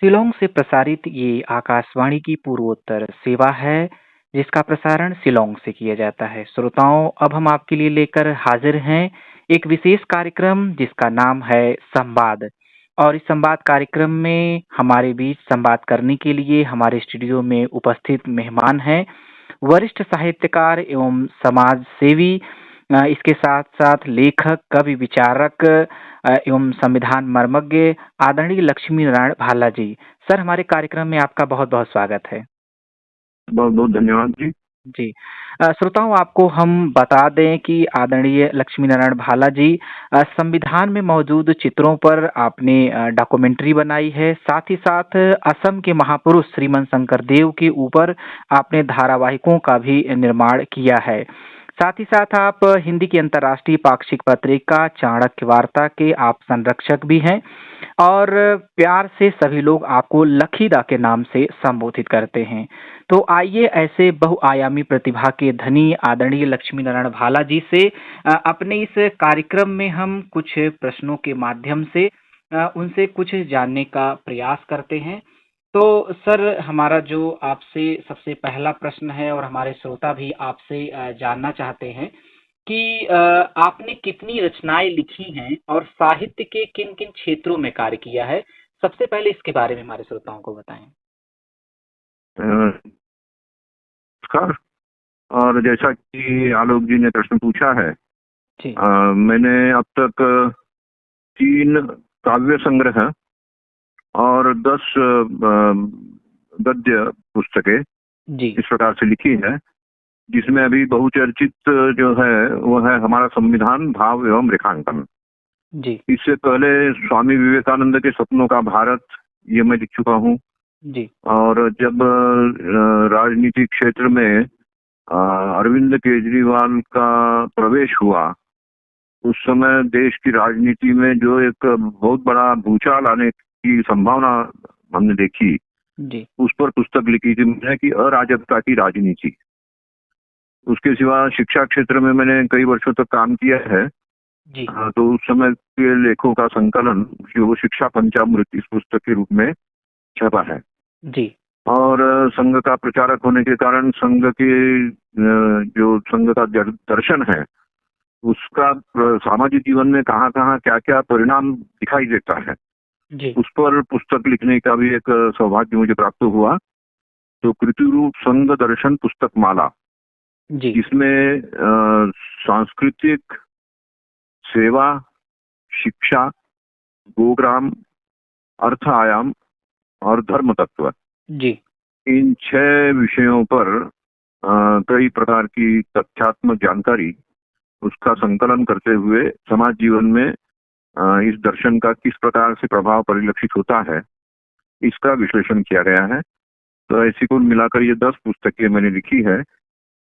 शिलोंग से प्रसारित ये आकाशवाणी की पूर्वोत्तर सेवा है, जिसका प्रसारण शिलोंग से किया जाता है। श्रोताओं, अब हम आपके लिए लेकर हाजिर हैं एक विशेष कार्यक्रम जिसका नाम है संवाद। और इस संवाद कार्यक्रम में हमारे बीच संवाद करने के लिए हमारे स्टूडियो में उपस्थित मेहमान हैं वरिष्ठ साहित्यकार एवं समाज सेवी, इसके साथ साथ लेखक, कवि, विचारक एवं संविधान मर्मज्ञ आदरणीय लक्ष्मी नारायण भाला जी। सर, हमारे कार्यक्रम में आपका बहुत बहुत स्वागत है। बहुत बहुत धन्यवाद जी। जी। श्रोताओं, आपको हम बता दें कि आदरणीय लक्ष्मी नारायण भाला जी संविधान में मौजूद चित्रों पर आपने डॉक्यूमेंट्री बनाई है। साथ ही साथ असम के महापुरुष श्रीमन शंकर देव के ऊपर आपने धारावाहिकों का भी निर्माण किया है। साथ ही साथ आप हिंदी की अंतर्राष्ट्रीय पाक्षिक पत्रिका चाणक्य वार्ता के आप संरक्षक भी हैं और प्यार से सभी लोग आपको लखीदा के नाम से संबोधित करते हैं। तो आइए ऐसे बहुआयामी प्रतिभा के धनी आदरणीय लक्ष्मी नारायण भाला जी से अपने इस कार्यक्रम में हम कुछ प्रश्नों के माध्यम से उनसे कुछ जानने का प्रयास करते हैं। तो सर, हमारा जो आपसे सबसे पहला प्रश्न है और हमारे श्रोता भी आपसे जानना चाहते हैं कि आपने कितनी रचनाएं लिखी हैं और साहित्य के किन किन क्षेत्रों में कार्य किया है। सबसे पहले इसके बारे में हमारे श्रोताओं को बताएं। नमस्कार। और जैसा कि आलोक जी ने प्रश्न पूछा है, जी। मैंने अब तक 3 काव्य संग्रह और 10 गद्य पुस्तकें जी। इस प्रकार से लिखी है, जिसमें अभी बहुचर्चित जो है वो है हमारा संविधान भाव एवं रेखांकन। जी। इससे पहले स्वामी विवेकानंद के सपनों का भारत, ये मैं लिख चुका हूँ। जी। और जब राजनीतिक क्षेत्र में अरविंद केजरीवाल का प्रवेश हुआ, उस समय देश की राजनीति में जो एक बहुत बड़ा भूचाल आने की संभावना हमने देखी, जी। उस पर पुस्तक लिखी थी मैंने कि अराजकता की राजनीति। उसके सिवा शिक्षा क्षेत्र में मैंने कई वर्षों तक काम किया है। जी। तो उस समय के लेखों का संकलन जो वो शिक्षा पंचामृत इस पुस्तक के रूप में छपा है। जी। और संघ का प्रचारक होने के कारण संघ के जो संघ का दर्शन है, उसका सामाजिक जीवन में कहाँ कहाँ क्या क्या परिणाम दिखाई देता है, जी। उस पर पुस्तक लिखने का भी एक सौभाग्य मुझे प्राप्त हुआ। तो कृति रूप संघ दर्शन पुस्तक माला, जी। जिसमें सांस्कृतिक, सेवा, शिक्षा, गोग्राम, अर्थ आयाम और धर्म तत्व, जी। इन 6 विषयों पर कई प्रकार की तथ्यात्मक जानकारी, उसका संकलन करते हुए समाज जीवन में इस दर्शन का किस प्रकार से प्रभाव परिलक्षित होता है, इसका विश्लेषण किया गया है। तो ऐसी कुल मिलाकर ये 10 पुस्तकें मैंने लिखी है।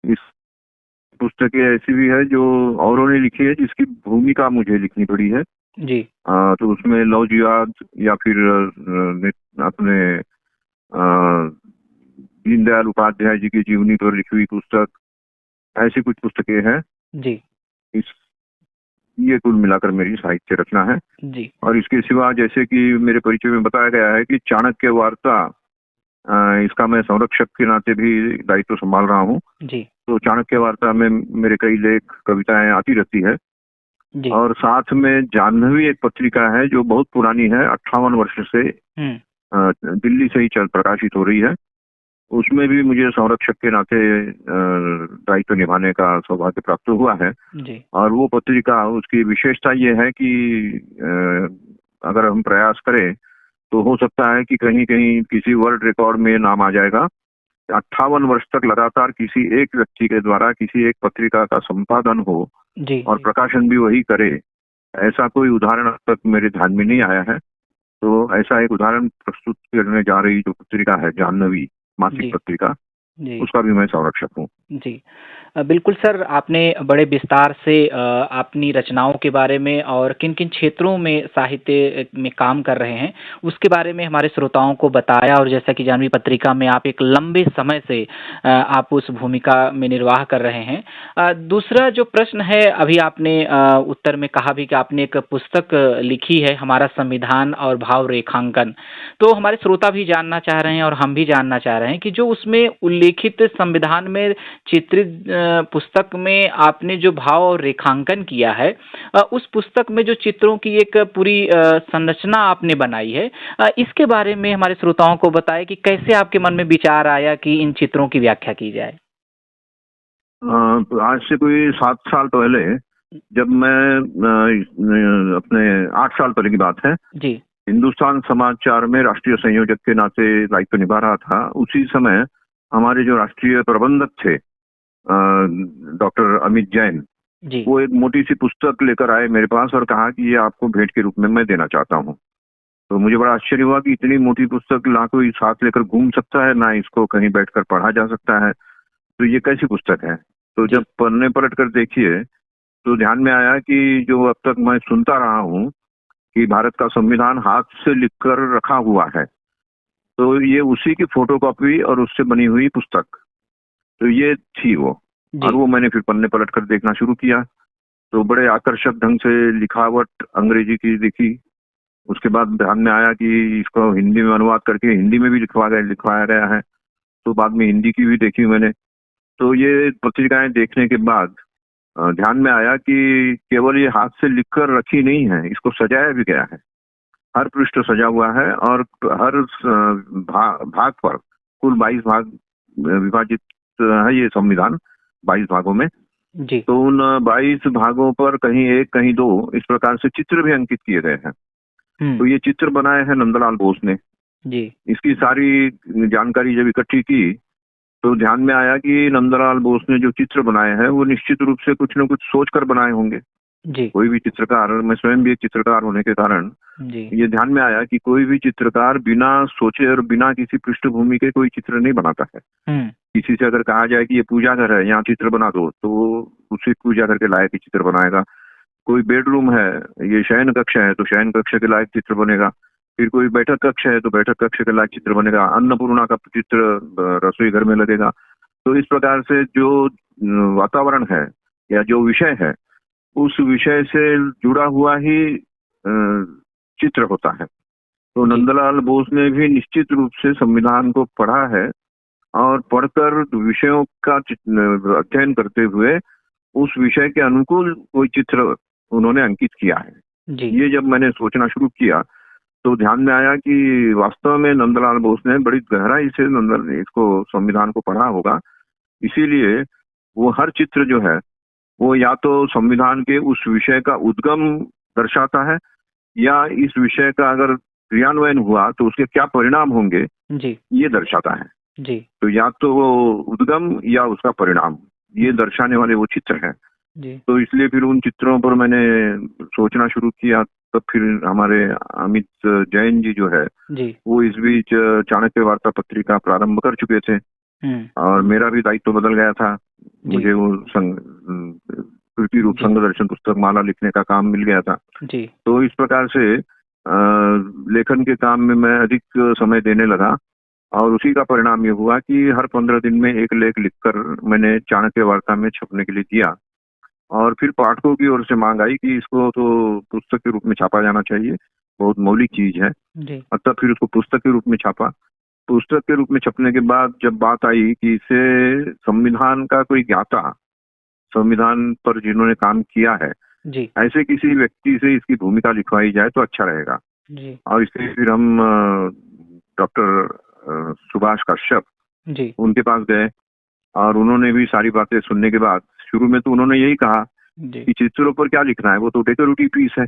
इस पुस्तकें ऐसी भी है जो औरों ने लिखी है, जिसकी भूमिका मुझे लिखनी पड़ी है। जी। तो उसमें लव जिहाद या फिर अपने दीनदयाल उपाध्याय जी की जीवनी पर लिखी हुई पुस्तक, ऐसी कुछ पुस्तकें हैं। जी। ये कुल मिलाकर मेरी साहित्य रचना है। जी। और इसके सिवा जैसे कि मेरे परिचय में बताया गया है कि चाणक्य वार्ता, इसका मैं संरक्षक के नाते भी दायित्व संभाल रहा हूँ। जी। तो चाणक्य वार्ता में मेरे कई लेख, कविताएं आती रहती है। जी। और साथ में जाह्नवी एक पत्रिका है जो बहुत पुरानी है, 58 वर्ष से दिल्ली से ही प्रकाशित हो रही है। उसमें भी मुझे संरक्षक के नाते दायित्व निभाने का सौभाग्य प्राप्त हुआ है। जी। और वो पत्रिका, उसकी विशेषता ये है कि अगर हम प्रयास करें तो हो सकता है कि कहीं कहीं किसी वर्ल्ड रिकॉर्ड में नाम आ जाएगा। 58 वर्ष तक लगातार किसी एक व्यक्ति के द्वारा किसी एक पत्रिका का संपादन हो जी। और प्रकाशन भी वही करे, ऐसा कोई उदाहरण अब तक मेरे ध्यान में नहीं आया है। तो ऐसा एक उदाहरण प्रस्तुत करने जा रही जो पत्रिका है, जाह्नवी मासिक जी। पत्रिका, जी उसका भी मैं संरक्षक हूँ। जी। बिल्कुल सर, आपने बड़े विस्तार से अपनी रचनाओं के बारे में और किन-किन क्षेत्रों में साहित्य में काम कर रहे हैं, उसके बारे में हमारे श्रोताओं को बताया और जैसा कि जानवी पत्रिका में आप एक लंबे समय से आप उस भूमिका में निर्वाह कर रहे हैं। दूसरा जो प्रश्न है, अभी आपने उत्तर में कहा भी कि आपने एक पुस्तक लिखी है, हमारा संविधान और भाव रेखांकन। तो हमारे श्रोता भी जानना चाह रहे हैं और हम भी जानना चाह रहे हैं कि जो उसमें उल्लेखित संविधान में चित्रित पुस्तक में आपने जो भाव और रेखांकन किया है, उस पुस्तक में जो चित्रों की एक पूरी संरचना आपने बनाई है, इसके बारे में हमारे श्रोताओं को बताएं कि कैसे आपके मन में विचार आया कि इन चित्रों की व्याख्या की जाए। आज से कोई 7 साल पहले, जब मैं अपने 8 साल पहले की बात है, जी हिंदुस्तान समाचार में राष्ट्रीय संयोजक के नाते दायित्व निभा रहा था। उसी समय हमारे जो राष्ट्रीय प्रबंधक थे, डॉक्टर अमित जैन, जी वो एक मोटी सी पुस्तक लेकर आए मेरे पास और कहा कि ये आपको भेंट के रूप में मैं देना चाहता हूँ। तो मुझे बड़ा आश्चर्य हुआ कि इतनी मोटी पुस्तक ना कोई साथ लेकर घूम सकता है, ना इसको कहीं बैठकर पढ़ा जा सकता है, तो ये कैसी पुस्तक है। तो जी जब पन्ने पलट कर देखिए तो ध्यान में आया कि जो अब तक मैं सुनता रहा हूँ कि भारत का संविधान हाथ से लिखकर रखा हुआ है, तो ये उसी की फोटोकॉपी और उससे बनी हुई पुस्तक, तो ये थी वो। जी और वो मैंने फिर पन्ने पलट कर देखना शुरू किया, तो बड़े आकर्षक ढंग से लिखावट अंग्रेजी की दिखी। उसके बाद ध्यान में आया कि इसको हिंदी में अनुवाद करके हिंदी में भी लिखवाया गया है, तो बाद में हिंदी की भी देखी मैंने। तो ये पत्रिकाएं देखने के बाद ध्यान में आया कि केवल ये हाथ से लिखकर रखी नहीं है, इसको सजाया भी गया है। हर पृष्ठ सजा हुआ है और हर भाग पर, कुल 22 भाग विभाजित है ये संविधान, 22 भागों में। जी तो उन 22 भागों पर कहीं एक कहीं दो इस प्रकार से चित्र भी अंकित किए गए हैं। तो ये चित्र बनाए हैं नंदलाल बोस ने। जी इसकी सारी जानकारी जब इकट्ठी की तो ध्यान में आया कि नंदलाल बोस ने जो चित्र बनाए हैं वो निश्चित रूप से कुछ न कुछ सोच कर बनाए होंगे। जी कोई भी चित्रकार, मैं स्वयं भी एक चित्रकार होने के कारण जी ये ध्यान में आया कि कोई भी चित्रकार बिना सोचे और बिना किसी पृष्ठभूमि के कोई चित्र नहीं बनाता है। किसी से अगर कहा जाए कि ये पूजा घर है, यहाँ चित्र बना दो, तो वो उसी पूजा घर के लायक ही चित्र बनाएगा। कोई बेडरूम है, ये शयन कक्ष है, तो शयन कक्ष के लायक चित्र बनेगा। फिर कोई बैठक कक्ष है तो बैठक कक्ष के लायक चित्र बनेगा। अन्नपूर्णा का चित्र रसोई घर में लगेगा। तो इस प्रकार से जो वातावरण है या जो विषय है, उस विषय से जुड़ा हुआ ही चित्र होता है। तो नंदलाल बोस ने भी निश्चित रूप से संविधान को पढ़ा है और पढ़कर विषयों का अध्ययन करते हुए उस विषय के अनुकूल कोई चित्र उन्होंने अंकित किया है। ये जब मैंने सोचना शुरू किया तो ध्यान में आया कि वास्तव में नंदलाल बोस ने बड़ी गहराई से इसको संविधान को पढ़ा होगा। इसीलिए वो हर चित्र जो है वो या तो संविधान के उस विषय का उद्गम दर्शाता है, या इस विषय का अगर क्रियान्वयन हुआ तो उसके क्या परिणाम होंगे ये दर्शाता है। तो या तो वो उद्गम या उसका परिणाम, ये दर्शाने वाले वो चित्र हैं। तो इसलिए फिर उन चित्रों पर मैंने सोचना शुरू किया। तो फिर हमारे अमित जैन जी जो है वो इस बीच चाणक्य वार्ता पत्रिका प्रारंभ कर चुके थे और मेरा भी दायित्व बदल गया था। मुझे वो कृति रूप संघ दर्शन पुस्तक माला लिखने का काम मिल गया था। तो इस प्रकार से लेखन के काम में मैं अधिक समय देने लगा और उसी का परिणाम ये हुआ कि हर 15 दिन में एक लेख लिखकर मैंने चाणक्य वार्ता में छपने के लिए दिया। और फिर पाठकों की ओर से मांग आई कि इसको तो पुस्तक के रूप में छापा जाना चाहिए, बहुत मौलिक चीज है। अतः फिर उसको पुस्तक के रूप में छापा। पुस्तक के रूप में छपने के बाद जब बात आई कि इसे संविधान का कोई ज्ञाता, संविधान पर जिन्होंने काम किया है, ऐसे किसी व्यक्ति से इसकी भूमिका लिखवाई जाए तो अच्छा रहेगा। और इसलिए फिर हम डॉक्टर सुभाष कश्यप उनके पास गए और उन्होंने भी सारी बातें सुनने के बाद शुरू में तो उन्होंने यही कहा कि चित्रों पर क्या लिखना है, वो तो डेकोरेटिव पीस है।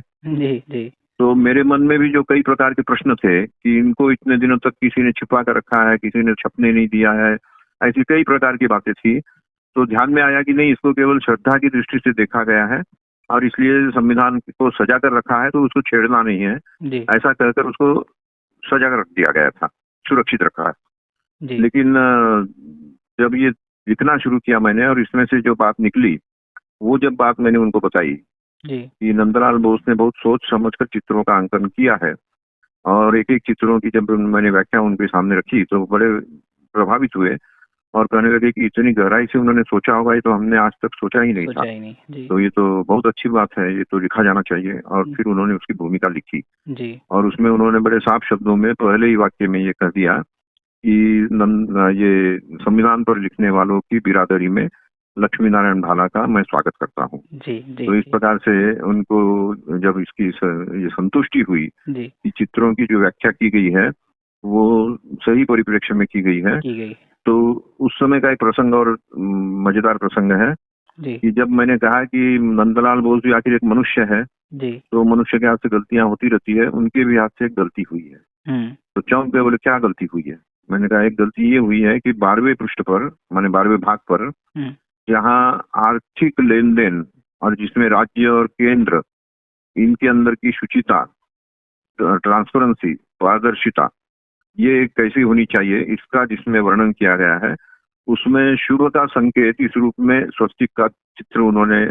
तो मेरे मन में भी जो कई प्रकार के प्रश्न थे कि इनको इतने दिनों तक किसी ने छिपा कर रखा है, किसी ने छपने नहीं दिया है, ऐसी कई प्रकार की बातें थी। तो ध्यान में आया कि नहीं, इसको केवल श्रद्धा की दृष्टि से देखा गया है और इसलिए संविधान को सजा कर रखा है तो उसको छेड़ना नहीं है, ऐसा कहकर उसको सजा कर रख दिया गया था, सुरक्षित रखा है। लेकिन जब ये लिखना शुरू किया मैंने और इसमें से जो बात निकली, वो जब बात मैंने उनको बताई जी कि नंदलाल बोस ने बहुत सोच समझकर चित्रों का अंकन किया है, और एक एक चित्रों की जब मैंने व्याख्या उनके सामने रखी तो बड़े प्रभावित हुए और कहने लगे कि इतनी गहराई से उन्होंने सोचा होगा, ये तो हमने आज तक सोचा ही नहीं था। सोचा ही नहीं। जी तो ये तो बहुत अच्छी बात है, ये तो लिखा जाना चाहिए। और फिर उन्होंने उसकी भूमिका लिखी जी और उसमें उन्होंने बड़े साफ शब्दों में पहले ही वाक्य में ये कह दिया कि ये संविधान पर लिखने वालों की बिरादरी में लक्ष्मी नारायण भाला का मैं स्वागत करता हूँ। जी जी तो इस जी प्रकार से उनको जब इसकी ये संतुष्टि हुई जी कि चित्रों की जो व्याख्या की गई है वो सही परिप्रेक्ष्य में की गई है, की गई। तो उस समय का एक प्रसंग और मजेदार प्रसंग है जी कि जब मैंने कहा कि नंदलाल बोस भी आखिर एक मनुष्य है, जी तो मनुष्य के हाथ से गलतियां होती रहती है, उनके भी हाथ से एक गलती हुई है। तो चौंक गए, बोले क्या गलती हुई है? मैंने कहा एक गलती ये हुई है कि 12वें पृष्ठ पर, माने 12वें भाग पर, जहाँ आर्थिक लेन देन और जिसमें राज्य और केंद्र इनके अंदर की शुचिता, ट्रांसपेरेंसी, पारदर्शिता, ये कैसी होनी चाहिए इसका जिसमें वर्णन किया गया है, उसमें शुभ का संकेत इस रूप में स्वस्तिक का चित्र उन्होंने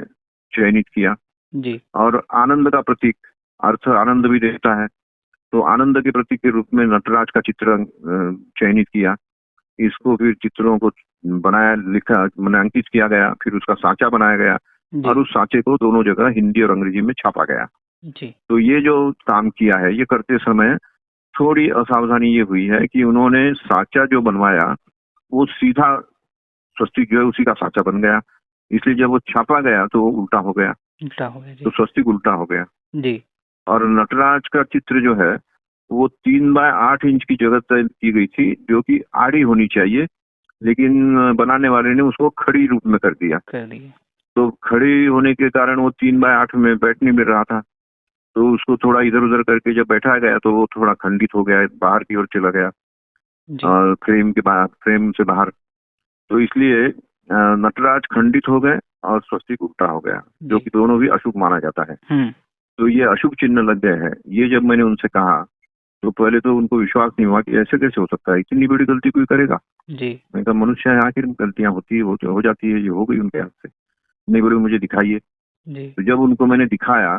चयनित किया। जी और आनंद का प्रतीक, अर्थ आनंद भी देता है, तो आनंद के प्रतीक के रूप में नटराज का चित्र चयनित किया। इसको फिर चित्रों को बनाया, लिखा, मैंने अंकित किया गया, फिर उसका साँचा बनाया गया जी और उस साँचे को दोनों जगह हिंदी और अंग्रेजी में छापा गया। जी तो ये जो काम किया है, ये करते समय थोड़ी असावधानी ये हुई है कि उन्होंने साँचा जो बनवाया वो सीधा स्वस्तिक जो है उसी का साँचा बन गया, इसलिए जब वो छापा गया तो वो उल्टा हो गया, उल्टा हो गया। तो जी स्वस्तिक उल्टा हो गया। जी और नटराज का चित्र जो है वो 3x8 इंच की जगह तय की गई थी, जो कि आड़ी होनी चाहिए, लेकिन बनाने वाले ने उसको खड़ी रूप में कर दिया। कर दिए। तो खड़ी होने के कारण वो 3x8 में बैठ नहीं मिल रहा था, तो उसको थोड़ा इधर उधर करके जब बैठाया गया तो वो थोड़ा खंडित हो गया, बाहर की ओर चला गया, जी फ्रेम के बाहर, फ्रेम से बाहर। तो इसलिए नटराज खंडित हो गए और स्वस्तिक उल्टा हो गया, जो जी कि दोनों भी अशुभ माना जाता है। तो ये अशुभ चिन्ह लग गए हैं। ये जब मैंने उनसे कहा तो पहले तो उनको विश्वास नहीं हुआ कि ऐसे कैसे हो सकता है, इतनी बड़ी गलती कोई करेगा। जी मैंने कहा मनुष्य है, आखिर गलतियां होती है, हो जाती है, ये हो गई उनके हाथ से। नहीं, बोले मुझे दिखाइए। जी तो जब उनको मैंने दिखाया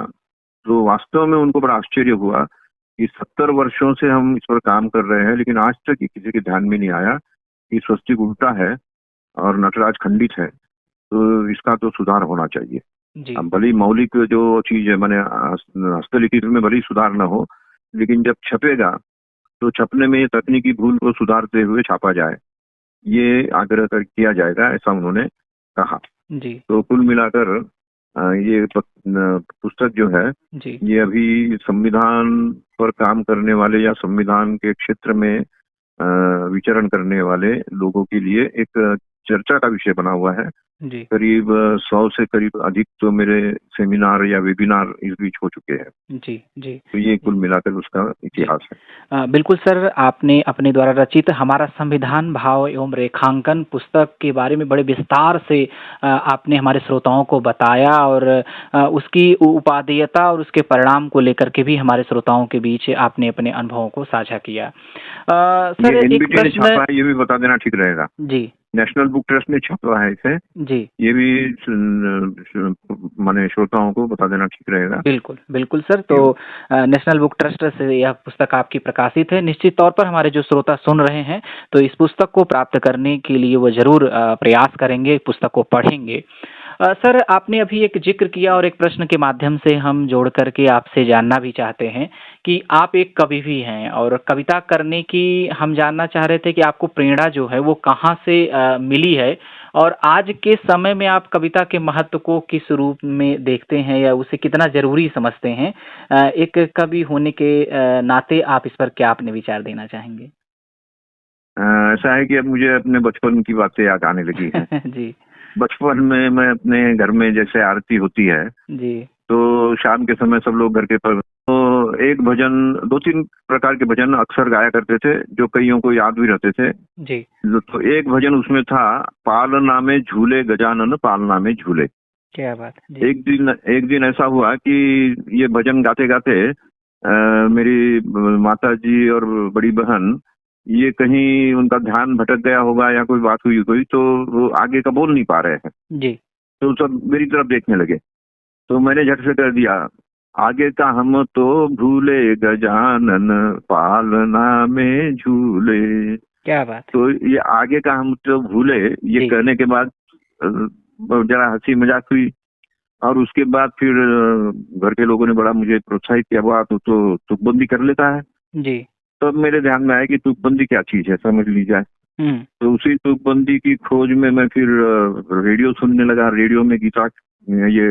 तो वास्तव में उनको बड़ा आश्चर्य हुआ कि 70 वर्षों से हम इस पर काम कर रहे हैं, लेकिन आज तक किसी के ध्यान में नहीं आया कि स्वस्तिक उल्टा है और नटराज खंडित है, तो इसका तो सुधार होना चाहिए। जी अब भले ही मौलिक जो चीज है, मैंने हस्तलिखित में भले ही सुधार न हो, लेकिन जब छपेगा तो छपने में ये तकनीकी भूल को सुधारते हुए छापा जाए, ये आग्रह किया जाएगा, ऐसा उन्होंने कहा। जी तो कुल मिलाकर ये पुस्तक जो है जी ये अभी संविधान पर काम करने वाले या संविधान के क्षेत्र में विचरण करने वाले लोगों के लिए एक चर्चा का विषय बना हुआ है। जी करीब 100 से करीब अधिक तो मेरे सेमिनार या वेबिनार इस बीच हो चुके हैं। जी जी तो ये कुल मिलाकर उसका इतिहास है। बिल्कुल सर, आपने अपने द्वारा रचित हमारा संविधान भाव एवं रेखांकन पुस्तक के बारे में बड़े विस्तार से आपने हमारे श्रोताओं को बताया और उसकी उपादेयता और उसके परिणाम को लेकर के भी हमारे श्रोताओं के बीच आपने अपने अनुभवों को साझा किया। सर ये एक एनबीटी ने छापा प्रश्न। है, ये भी बता देना ठीक रहेगा। जी नेशनल बुक ट्रस्ट ने छापा है इसे, जी ये भी माने श्रोताओं को बता देना ठीक रहेगा। बिल्कुल बिल्कुल सर। तो नेशनल बुक ट्रस्ट से यह पुस्तक आपकी प्रकाशित है। निश्चित तौर पर हमारे जो श्रोता सुन रहे हैं तो इस पुस्तक को प्राप्त करने के लिए वो जरूर प्रयास करेंगे, पुस्तक को पढ़ेंगे। सर आपने अभी एक जिक्र किया और एक प्रश्न के माध्यम से हम जोड़ करके आपसे जानना भी चाहते हैं कि आप एक कवि भी हैं और कविता करने की हम जानना चाह रहे थे कि आपको प्रेरणा जो है वो कहाँ से मिली है और आज के समय में आप कविता के महत्व को किस रूप में देखते हैं या उसे कितना जरूरी समझते हैं। एक कवि होने के नाते आप इस पर क्या अपने विचार देना चाहेंगे? ऐसा है कि अब मुझे अपने बचपन की बातें याद आने लगी हैं। जी बचपन में मैं अपने घर में जैसे आरती होती है जी तो शाम के समय सब लोग घर के पर तो एक भजन, 2-3 प्रकार के भजन अक्सर गाया करते थे, जो कईयों को याद भी रहते थे। जी तो एक भजन उसमें था, पालना में झूले गजानन पालना में झूले। क्या बात है। जी एक दिन ऐसा हुआ कि ये भजन गाते गाते मेरी माता जी और बड़ी बहन ये कहीं उनका ध्यान भटक गया होगा या कोई बात हुई कोई, तो वो आगे का बोल नहीं पा रहे हैं। जी तो सब मेरी तरफ देखने लगे। तो मैंने झट से कर दिया, आगे का हम तो भूले गजानन पालना में झूले। क्या बात है। तो ये आगे का हम तो भूले, ये जी कहने के बाद जरा हंसी मजाक हुई। और उसके बाद फिर घर के लोगों ने बड़ा मुझे प्रोत्साहित किया, वाह तू तो तुकबंदी कर लेता है। जी। तब मेरे ध्यान में आया कि तुकबंदी क्या चीज है, समझ ली जाए। हम्म। तो उसी तुकबंदी की खोज में मैं फिर रेडियो सुनने लगा। रेडियो में गीता, ये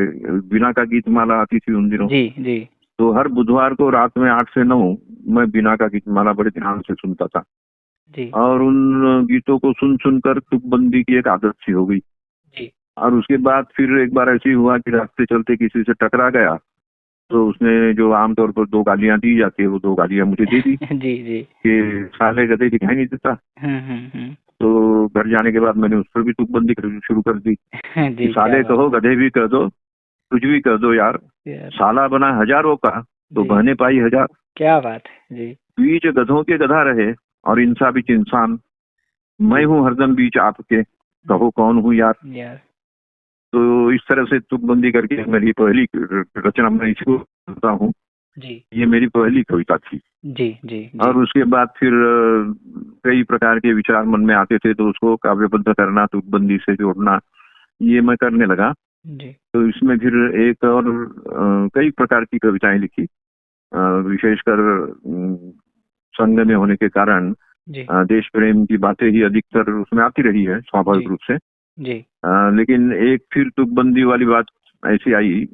बीना का गीत माला आती थी उन दिनों। जी जी तो हर बुधवार को रात में 8 से 9 मैं बीना का गीत माला बड़े ध्यान से सुनता था। जी और उन गीतों को सुन सुनकर तुकबंदी की एक आदत सी हो गई। जी और उसके बाद फिर एक बार ऐसे ही हुआ कि रास्ते चलते किसी से टकरा गया। तो उसने जो आमतौर पर 2 गालियां दी जाती है, वो 2 गालियां मुझे दे दी जी जी। कि साले गधे दिखाई नहीं देता। हम्म। तो घर जाने के बाद मैंने उस पर भी तुकबंदी करनी शुरू कर दी कि जी क्या साले बात कहो, गधे भी कह दो, कुछ भी कह दो यार, यार। साला बना हजारों का तो जी बहने पाई हजार। क्या बात है। जी बीच गधों के गधा रहे और इंसान बीच इंसान, मैं हूँ हरदम बीच आपके, कहो कौन हूँ यार। यार। तो इस तरह से तुकबंदी करके मेरी पहली रचना मैं इसको करता हूँ। जी ये मेरी पहली कविता थी। जी जी और जी उसके बाद फिर कई प्रकार के विचार मन में आते थे, तो उसको काव्यबद्ध करना, तुकबंदी से जोड़ना, ये मैं करने लगा। जी तो इसमें फिर एक और कई प्रकार की कविताएं लिखी। विशेषकर संघ में होने के कारण जी देश प्रेम की बातें ही अधिकतर उसमें आती रही है स्वाभाविक जी रूप से। जी लेकिन एक फिर तुकबंदी वाली बात ऐसी आई,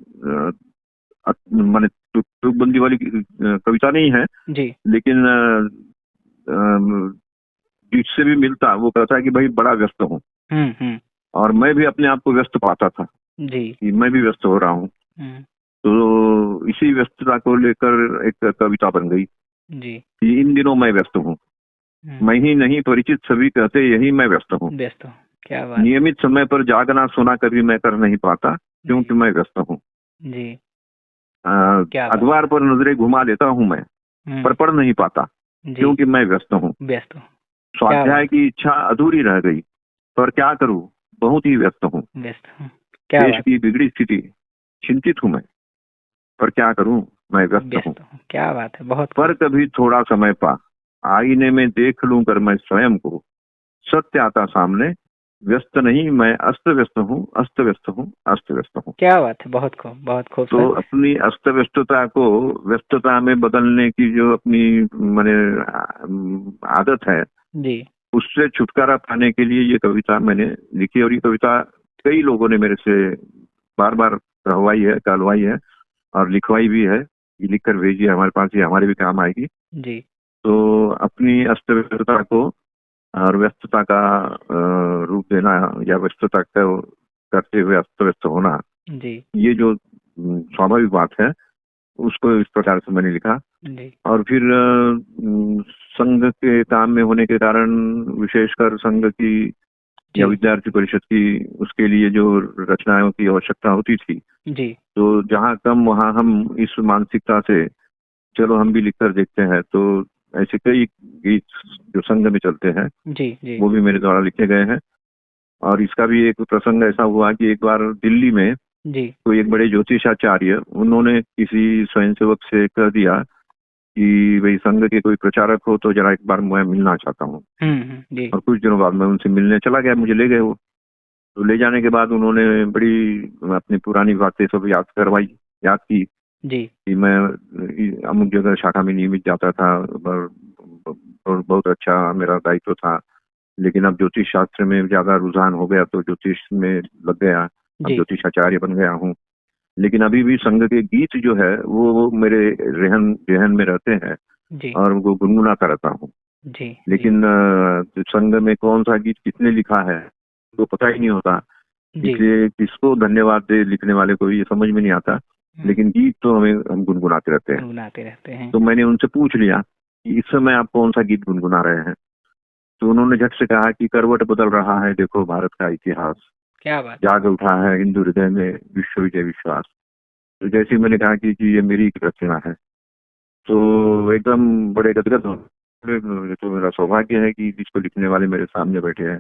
माने तुकबंदी वाली कविता नहीं है, जी लेकिन जिससे भी मिलता वो कहता है कि भाई बड़ा व्यस्त हूँ। हम्म। और मैं भी अपने आप को व्यस्त पाता था जी कि मैं भी व्यस्त हो रहा हूँ। हम्म। तो इसी व्यस्तता को लेकर एक कविता बन गई जी कि इन दिनों मैं व्यस्त हूँ, मैं ही नहीं परिचित सभी कहते यही मैं व्यस्त हूँ। व्यस्त हूँ। क्या बात। नियमित समय पर जागना सोना कभी मैं कर नहीं पाता, जी क्योंकि मैं व्यस्त हूँ। जी क्या बात। अखबार पर नजरें घुमा लेता हूँ मैं, पर पढ़ नहीं पाता, जी क्योंकि मैं व्यस्त हूँ। व्यस्त हूँ। क्या स्वाध्याय बात। की इच्छा अधूरी रह गई, पर क्या करूँ, बहुत ही व्यस्त हूँ। व्यस्त हूँ। क्या देश बात। की बिगड़ी स्थिति, चिंतित हूँ मैं, पर क्या करूँ, मैं व्यस्त हूँ। व्यस्त हूँ। क्या बात है। बहुत पर खूब। कभी थोड़ा समय पा, आईने में देख लूं कर मैं स्वयं को, सत्य आता सामने, व्यस्त नहीं मैं अस्त व्यस्त हूँ, अस्त व्यस्त हूँ, अस्त व्यस्त हूँ। क्या बात है। बहुत खूब। बहुत खूब तो सर। अपनी अस्त व्यस्तता को व्यस्तता में बदलने की जो अपनी मैंने आदत है, जी उससे छुटकारा पाने के लिए ये कविता मैंने लिखी। और ये कविता कई लोगों ने मेरे से बार बार कहवाई है, कहलवाई है और लिखवाई भी है। ये लिख कर भेजिए हमारे पास, ये हमारे भी काम आएगी। जी तो अपनी अस्त व्यस्तता को और व्यस्तता का रूप देना, या व्यस्तता को करते हुए अस्त व्यस्त होना, जी ये जो स्वाभाविक बात है, उसको इस प्रकार से मैंने लिखा। जी और फिर संघ के काम में होने के कारण, विशेषकर संघ की या जी विद्यार्थी परिषद की, उसके लिए जो रचनाओं की आवश्यकता होती थी, जी तो जहाँ कम वहाँ हम इस मानसिकता से चलो हम भी लिखकर देखते हैं। तो ऐसे कई गीत जो संघ में चलते हैं, जी जी वो भी मेरे द्वारा लिखे गए हैं। और इसका भी एक प्रसंग ऐसा हुआ कि एक बार दिल्ली में जी कोई एक बड़े ज्योतिषाचार्य, उन्होंने किसी स्वयंसेवक से कह दिया कि भाई संघ के कोई प्रचारक हो तो जरा एक बार मैं मिलना चाहता हूँ। जी और कुछ दिनों बाद मैं उनसे मिलने चला गया, मुझे ले गए वो। तो ले जाने के बाद उन्होंने बड़ी अपनी पुरानी बातें सब याद करवाई, याद की जी कि मैं अमुक जगह शाखा में नियमित जाता था और बहुत अच्छा मेरा दायित्व था, लेकिन अब ज्योतिष शास्त्र में ज्यादा रुझान हो गया तो ज्योतिष में लग गया, अब जी ज्योतिषाचार्य बन गया हूँ। लेकिन अभी भी संघ के गीत जो है वो मेरे रहन जहन में रहते हैं जी और वो गुनगुनाता रहता हूँ। जी जी लेकिन संघ में कौन सा गीत किसने लिखा है तो पता ही नहीं होता, जी इसलिए किसको धन्यवाद दे लिखने वाले को ये समझ में नहीं आता। लेकिन गीत तो हम गुनगुनाते रहते हैं। गुनगुनाते रहते हैं। तो मैंने उनसे पूछ लिया कि इस समय आप कौन सा गीत गुनगुना रहे हैं। तो उन्होंने झट से कहा कि करवट बदल रहा है देखो भारत का इतिहास, क्या बात। जाग उठा है हिंदू हृदय में विश्व विजय विश्वास। तो जैसे ही मैंने कहा कि ये मेरी एक रचना है, तो एकदम बड़े गदगद हो ये तो मेरा सौभाग्य है कि जिसको लिखने वाले मेरे सामने बैठे हैं।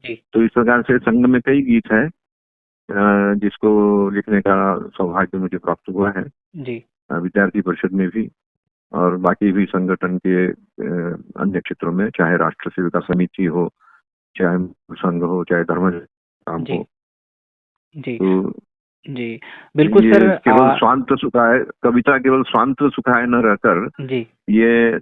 जी तो इस प्रकार से संघ में कई गीत हैं जिसको लिखने का सौभाग्य मुझे प्राप्त हुआ है, जी विद्यार्थी परिषद में भी और बाकी भी संगठन के अन्य क्षेत्रों में, चाहे राष्ट्र सेविका समिति हो, चाहे संघ हो, चाहे धर्म काम जी हो। जी तो जी बिल्कुल सर। ये केवल स्वांत सुखाए, कविता केवल स्वांत सुखाए न रहकर जी ये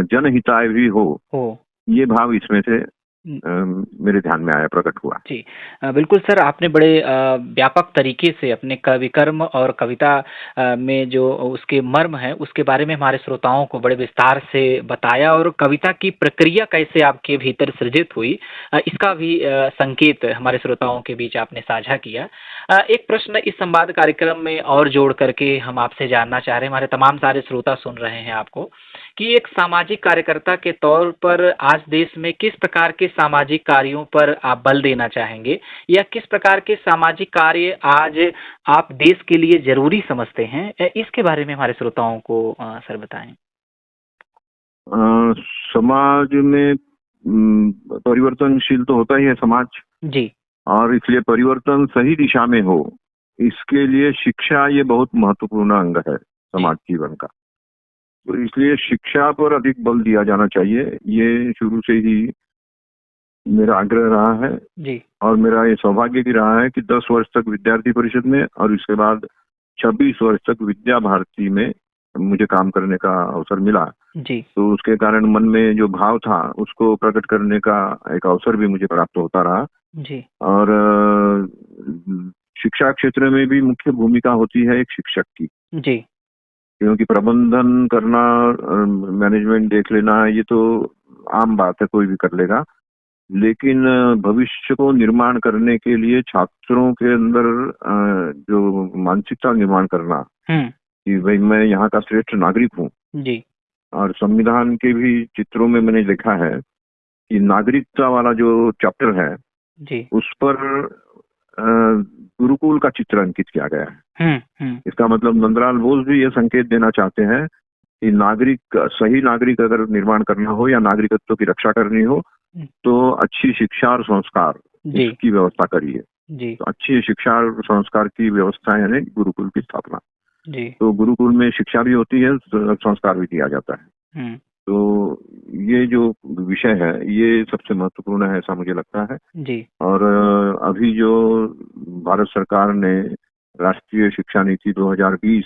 जनहिताय भी हो, हो ये भाव इसमें से मेरे ध्यान में आया, प्रकट हुआ। जी बिल्कुल सर, आपने बड़े व्यापक तरीके से अपने कविकर्म और कविता में जो उसके मर्म है उसके बारे में हमारे श्रोताओं को बड़े विस्तार से बताया और कविता की प्रक्रिया कैसे आपके भीतर सृजित हुई इसका भी संकेत हमारे श्रोताओं के बीच आपने साझा किया। एक प्रश्न इस संवाद कार्यक्रम में और जोड़ करके हम आपसे जानना चाह रहे हैं, हमारे तमाम सारे श्रोता सुन रहे हैं आपको, कि एक सामाजिक कार्यकर्ता के तौर पर आज देश में किस प्रकार के सामाजिक कार्यों पर आप बल देना चाहेंगे या किस प्रकार के सामाजिक कार्य आज आप देश के लिए जरूरी समझते हैं, इसके बारे में हमारे श्रोताओं को सर बताएं। समाज में परिवर्तनशील तो होता ही है समाज जी और इसलिए परिवर्तन सही दिशा में हो, इसके लिए शिक्षा ये बहुत महत्वपूर्ण अंग है समाज जीवन का। तो इसलिए शिक्षा पर अधिक बल दिया जाना चाहिए, ये शुरू से ही मेरा आग्रह रहा है जी और मेरा ये सौभाग्य भी रहा है कि 10 वर्ष तक विद्यार्थी परिषद में और इसके बाद 26 वर्ष तक विद्या भारती में मुझे काम करने का अवसर मिला। जी तो उसके कारण मन में जो भाव था उसको प्रकट करने का एक अवसर भी मुझे प्राप्त होता रहा। जी और शिक्षा क्षेत्र में भी मुख्य भूमिका होती है एक शिक्षक की, जी क्योंकि प्रबंधन करना, मैनेजमेंट देख लेना, ये तो आम बात है, कोई भी कर लेगा। लेकिन भविष्य को निर्माण करने के लिए छात्रों के अंदर जो मानसिकता निर्माण करना कि भाई मैं यहाँ का श्रेष्ठ नागरिक हूँ। जी और संविधान के भी चित्रों में मैंने देखा है कि नागरिकता वाला जो चैप्टर है जी उस पर गुरुकुल का चित्र अंकित किया गया है। इसका मतलब नंदलाल बोस भी ये संकेत देना चाहते हैं कि सही नागरिक अगर निर्माण करना हो या नागरिकत्व की रक्षा करनी हो तो अच्छी शिक्षा और संस्कार इसकी व्यवस्था करिए। तो अच्छी शिक्षा और संस्कार की व्यवस्था यानी गुरुकुल की स्थापना। तो गुरुकुल में शिक्षा भी होती है, संस्कार भी दिया जाता है। तो ये जो विषय है ये सबसे महत्वपूर्ण है, ऐसा मुझे लगता है। और अभी जो भारत सरकार ने राष्ट्रीय शिक्षा नीति 2020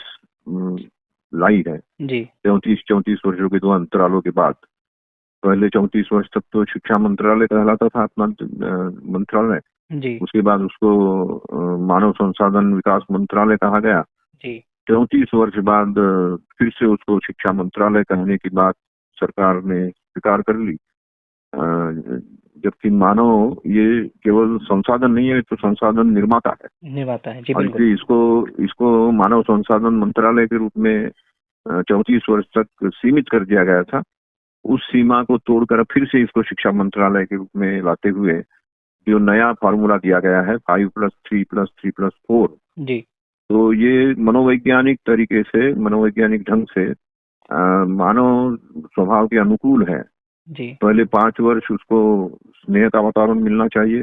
लाई है 34 वर्षों के 2 अंतरालों के बाद। पहले 34 वर्ष तक तो शिक्षा मंत्रालय कहलाता था अपना मंत्रालय, उसके बाद उसको मानव संसाधन विकास मंत्रालय कहा गया। 34 वर्ष बाद फिर से उसको शिक्षा मंत्रालय कहने की बात सरकार ने स्वीकार कर ली। जबकि मानव ये केवल संसाधन नहीं है, तो संसाधन निर्माता है। जी, और इसलिए इसको मानव संसाधन मंत्रालय के रूप में 34 वर्ष तक सीमित कर दिया गया था। उस सीमा को तोड़कर फिर से इसको शिक्षा मंत्रालय के रूप में लाते हुए जो नया फार्मूला दिया गया है 5+3+3+4, तो ये मनोवैज्ञानिक तरीके से, मनोवैज्ञानिक ढंग से मानव स्वभाव के अनुकूल है। पहले 5 वर्ष उसको स्नेह का वातावरण मिलना चाहिए,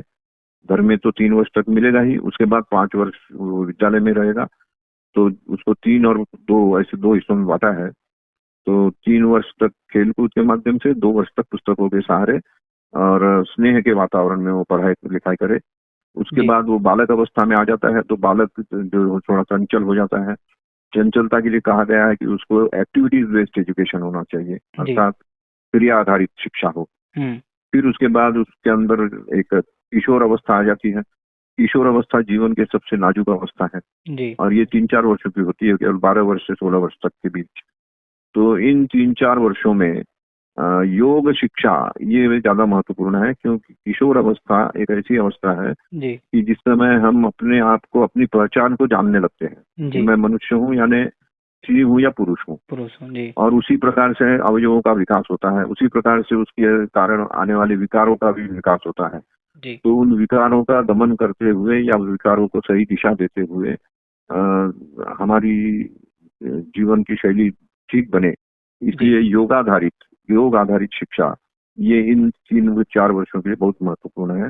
घर में तो 3 वर्ष तक मिलेगा ही, उसके बाद 5 वर्ष वो विद्यालय में रहेगा। तो उसको 3 और 2 ऐसे 2 हिस्सों में बांटा है। तो 3 वर्ष तक खेलकूद के माध्यम से, 2 वर्ष तक पुस्तकों के सहारे और स्नेह के वातावरण में वो पढ़ाई लिखाई करे। उसके बाद वो बालक अवस्था में आ जाता है, तो बालक जो थोड़ा चंचल हो जाता है, चंचलता के लिए कहा गया है कि उसको एक्टिविटीज बेस्ड एजुकेशन होना चाहिए, अर्थात क्रिया आधारित शिक्षा हो। फिर उसके बाद उसके अंदर एक किशोर अवस्था आ जाती है। किशोर अवस्था जीवन के सबसे नाजुक अवस्था है और ये 3-4 वर्षों की होती है, केवल 12 वर्ष से 16 वर्ष तक के बीच। तो इन 3-4 वर्षों में योग शिक्षा ये ज्यादा महत्वपूर्ण है, क्योंकि किशोर अवस्था एक ऐसी अवस्था है कि जिस समय हम अपने आप को, अपनी पहचान को जानने लगते हैं कि मैं मनुष्य हूँ, यानी स्त्री हूँ या पुरुष हूँ। और उसी प्रकार से अवयवों का विकास होता है, उसी प्रकार से उसके कारण आने वाले विकारों का भी विकास होता है। तो उन विकारों का दमन करते हुए या विकारों को सही दिशा देते हुए हमारी जीवन की शैली ठीक बने, इसलिए योगाधारित योग आधारित शिक्षा, ये इन 3-4 वर्षों के लिए बहुत महत्वपूर्ण है।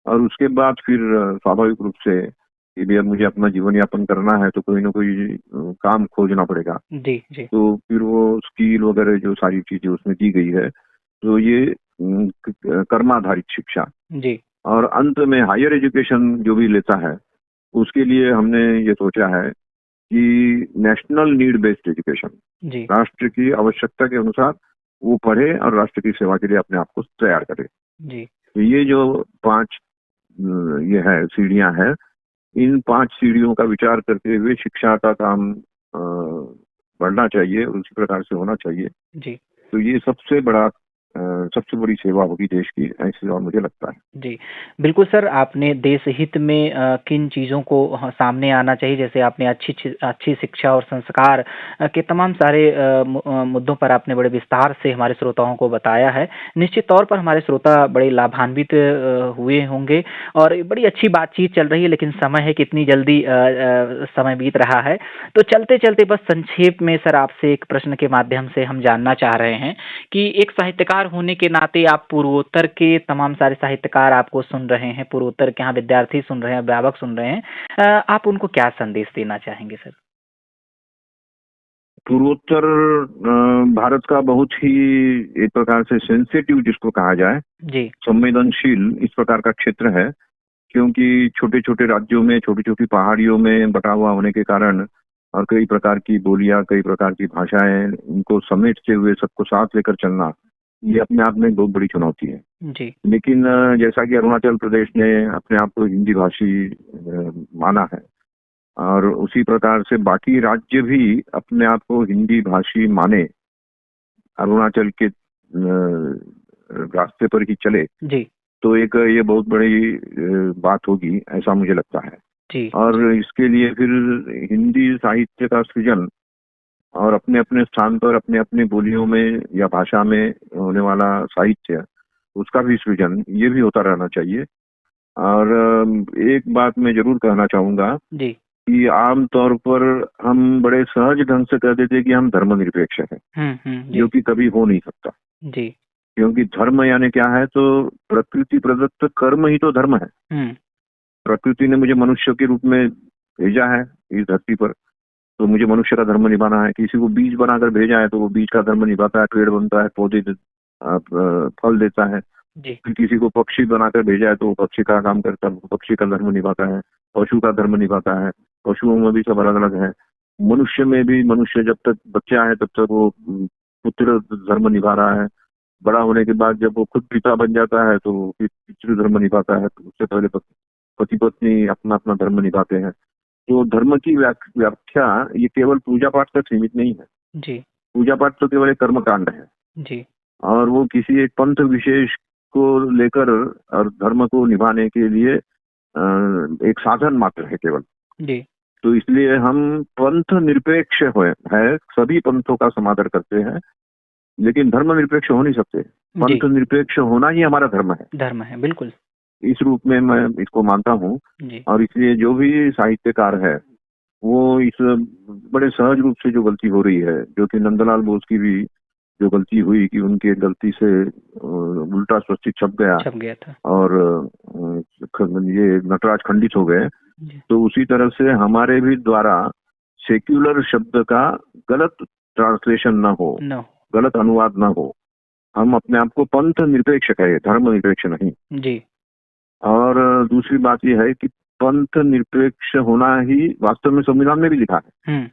और उसके बाद फिर स्वाभाविक रूप से कि भैया मुझे अपना जीवन यापन करना है तो कोई ना कोई काम खोजना पड़ेगा। जी, जी, तो फिर वो स्किल वगैरह जो सारी चीजें उसमें दी गई है, तो ये कर्माधारित शिक्षा। जी, और अंत में हायर एजुकेशन जो भी लेता है, उसके लिए हमने ये सोचा है कि नेशनल नीड बेस्ड एजुकेशन, जी, राष्ट्र की आवश्यकता के अनुसार वो पढ़े और राष्ट्र की सेवा के लिए अपने आप को तैयार करे। जी, तो ये जो 5 ये है सीढ़ियां हैं, इन 5 सीढ़ियों का विचार करते हुए शिक्षा का काम बढ़ना चाहिए और उसी प्रकार से होना चाहिए। जी। तो ये सबसे बड़ी सेवा होगी देश की, ऐसे और मुझे लगता है। जी, बिल्कुल सर, आपने देश हित में किन चीज़ों को सामने आना चाहिए, जैसे आपने अच्छी शिक्षा और संस्कार के तमाम सारे मुद्दों पर आपने बड़े विस्तार से हमारे श्रोताओं को बताया है। निश्चित तौर पर हमारे श्रोता बड़े लाभान्वित हुए होंगे और बड़ी अच्छी बातचीत चल रही है, लेकिन समय है कितनी जल्दी समय बीत रहा है। तो चलते-चलते बस संक्षेप में सर आपसे एक प्रश्न के माध्यम से हम जानना चाह रहे हैं कि एक साहित्यकार होने के नाते आप पूर्वोत्तर के तमाम सारे साहित्यकार आपको सुन रहे हैं, पूर्वोत्तर के यहाँ विद्यार्थी सुन रहे हैं, अध्यापक सुन रहे हैं। आप उनको क्या संदेश देना चाहेंगे सर? पूर्वोत्तर भारत का बहुत ही एक प्रकार से सेंसिटिव जिसको कहा जाए, जी, संवेदनशील इस प्रकार का क्षेत्र है, क्योंकि छोटे-छोटे राज्यों में, छोटी-छोटी पहाड़ियों में बटा हुआ होने के कारण और कई प्रकार की बोलियां, कई प्रकार की भाषाएं, इनको समेटते हुए सबको साथ लेकर चलना, ये अपने आप में एक बहुत बड़ी चुनौती है। जी, लेकिन जैसा कि अरुणाचल प्रदेश ने अपने आप को हिंदी भाषी माना है और उसी प्रकार से बाकी राज्य भी अपने आप को हिंदी भाषी माने, अरुणाचल के रास्ते पर ही चले, जी, तो एक ये बहुत बड़ी बात होगी, ऐसा मुझे लगता है। जी, और इसके लिए फिर हिंदी साहित्य का सृजन और अपने अपने स्थान पर अपने अपने बोलियों में या भाषा में होने वाला साहित्य, उसका भी सृजन ये भी होता रहना चाहिए। और एक बात मैं जरूर कहना चाहूंगा जी। कि आम तौर पर हम बड़े सहज ढंग से कह देते हैं कि हम धर्मनिरपेक्ष हैं, जो जी, कि कभी हो नहीं सकता। जी, क्योंकि धर्म यानी क्या है, तो प्रकृति प्रदत्त कर्म ही तो धर्म है। हुँ, प्रकृति ने मुझे मनुष्य के रूप में भेजा है इस धरती पर, तो मुझे मनुष्य का धर्म निभाना है। किसी को बीज बनाकर भेजा है तो वो बीज का धर्म निभाता है, पेड़ बनता है, फल देता है। जी, फिर किसी को पक्षी बनाकर भेजा है तो वो पक्षी का काम करता है, वो पक्षी का धर्म निभाता है। पशु का धर्म निभाता है। पशुओं में भी सब अलग अलग है। मनुष्य में भी, मनुष्य जब तक बच्चा है तब तक वो पुत्र धर्म निभा रहा है। बड़ा होने के बाद जब वो खुद पिता बन जाता है तो वो पितृ धर्म निभाता है। तो उससे पहले पति पत्नी अपना अपना धर्म निभाते हैं। तो धर्म की व्याख्या ये केवल पूजा पाठ तक सीमित नहीं है। जी, पूजा पाठ तो केवल एक कर्म कांड है जी, और वो किसी एक पंथ विशेष को लेकर और धर्म को निभाने के लिए एक साधन मात्र है केवल। जी, तो इसलिए हम पंथ निरपेक्ष है, सभी पंथों का समादर करते हैं, लेकिन धर्म निरपेक्ष हो नहीं सकते। जी, पंथ निरपेक्ष होना ही हमारा धर्म है। धर्म है, बिल्कुल। इस रूप में मैं इसको मानता हूँ। जी, और इसलिए जो भी साहित्यकार है वो इस बड़े सहज रूप से जो गलती हो रही है, जो कि नंदलाल बोस की भी जो गलती हुई कि उनके गलती से उल्टा स्वस्तिक छप गया छप गया था। और ये नटराज खंडित हो गए, जी, तो उसी तरह से हमारे भी द्वारा सेक्युलर शब्द का गलत ट्रांसलेशन ना हो, नो, गलत अनुवाद ना हो। हम अपने आप को पंथ निरपेक्ष कहें, धर्म निरपेक्ष नहीं। जी, और दूसरी बात यह है कि पंथ निरपेक्ष होना ही वास्तव में संविधान में भी लिखा है। हुँ,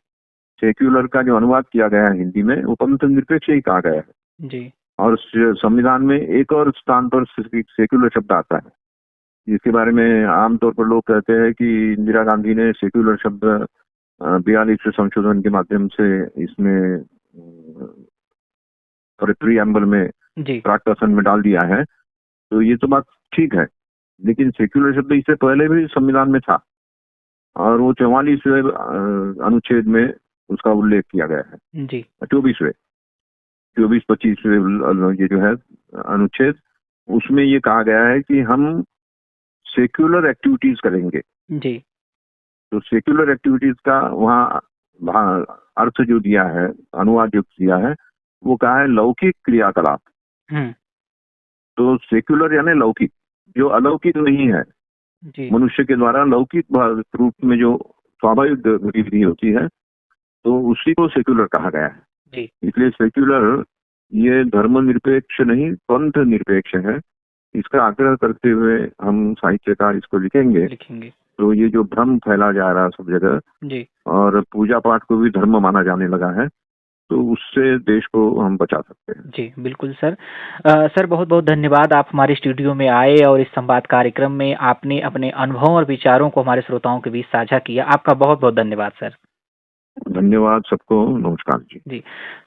सेक्युलर का जो अनुवाद किया गया है हिंदी में, वो पंथ निरपेक्ष ही कहा गया है। जी, और संविधान में एक और स्थान पर सेक्युलर शब्द आता है, जिसके बारे में आमतौर पर लोग कहते हैं कि इंदिरा गांधी ने सेक्युलर शब्द 42वें संशोधन के माध्यम से इसमें प्रीएम्बल में, जी, प्राक्कसन में डाल दिया है। तो ये तो बात ठीक है, लेकिन सेक्युलर शब्द इससे पहले भी संविधान में था और वो 44वें अनुच्छेद में उसका उल्लेख किया गया है। जी, 24-25 ये जो है अनुच्छेद, उसमें ये कहा गया है कि हम सेक्युलर एक्टिविटीज करेंगे। जी, तो सेक्युलर एक्टिविटीज का वहाँ अर्थ जो दिया है, अनुवाद जो दिया है, वो कहा है लौकिक क्रियाकलाप। हम्म। तो सेक्युलर यानी लौकिक, जो अलौकिक नहीं है, जी मनुष्य के द्वारा लौकिक रूप में जो स्वाभाविक गतिविधि होती है, तो उसी को सेक्युलर कहा गया है। जी इसलिए सेक्युलर ये धर्मनिरपेक्ष नहीं, पंथ निरपेक्ष है। इसका आग्रह करते हुए हम साहित्यकार इसको लिखेंगे। लिखेंगे। तो ये जो भ्रम फैला जा रहा है सब जगह, जी और पूजा पाठ को भी धर्म माना जाने लगा है, तो उससे देश को हम बचा सकते हैं। जी बिल्कुल सर। सर बहुत बहुत धन्यवाद, आप हमारे स्टूडियो में आए और इस संवाद कार्यक्रम में आपने अपने अनुभव और विचारों को हमारे श्रोताओं के बीच साझा किया। आपका बहुत बहुत धन्यवाद सर। धन्यवाद सबको, नमस्कार जी। जी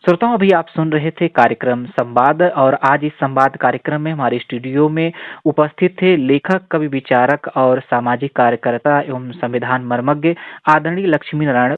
श्रोताओं, अभी आप सुन रहे थे कार्यक्रम संवाद, और आज इस संवाद कार्यक्रम में हमारे स्टूडियो में उपस्थित थे लेखक, कवि, विचारक और सामाजिक कार्यकर्ता एवं संविधान मर्मज्ञ आदरणीय लक्ष्मी नारायण